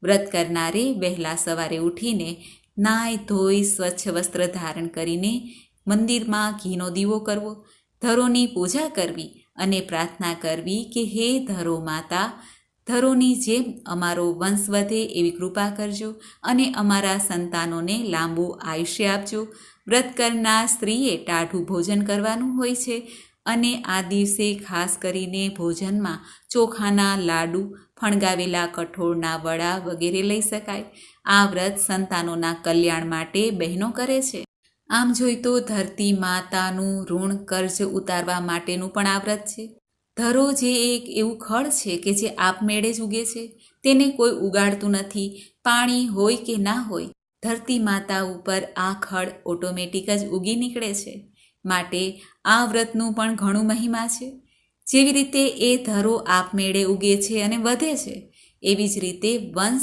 વ્રત કરનારે વહેલા સવારે ઉઠીને નાહી ધોઈ સ્વચ્છ વસ્ત્ર ધારણ કરીને મંદિરમાં ઘીનો દીવો કરવો, ધરોની પૂજા કરવી અને પ્રાર્થના કરવી કે હે ધરો માતા, ધરોની જેમ અમારો વંશ વધે એવી કૃપા કરજો અને અમારા સંતાનોને લાંબુ આયુષ્ય આપજો. વ્રત કરનાર સ્ત્રીએ ટાઢું ભોજન કરવાનું હોય છે અને આ દિવસે ખાસ કરીને ભોજનમાં ચોખાના લાડુ, ફણગાવેલા કઠોળના વડા વગેરે લઈ શકાય. આ વ્રત સંતાનોના કલ્યાણ માટે બહેનો કરે છે. આમ જોઈ તો ધરતી માતાનું ઋણ કર્જ ઉતારવા માટેનું પણ આ વ્રત છે. ધરો જે એક એવું ખડ છે કે જે આપમેળે જ ઉગે છે, તેને કોઈ ઉગાડતું નથી. પાણી હોય કે ના હોય, ધરતી માતા ઉપર આ ખડ ઓટોમેટિક જ ઉગી નીકળે છે. માટે આ વ્રતનું પણ ઘણું મહિમા છે. જેવી રીતે એ ધરો આપમેળે ઉગે છે અને વધે છે, એવી જ રીતે વંશ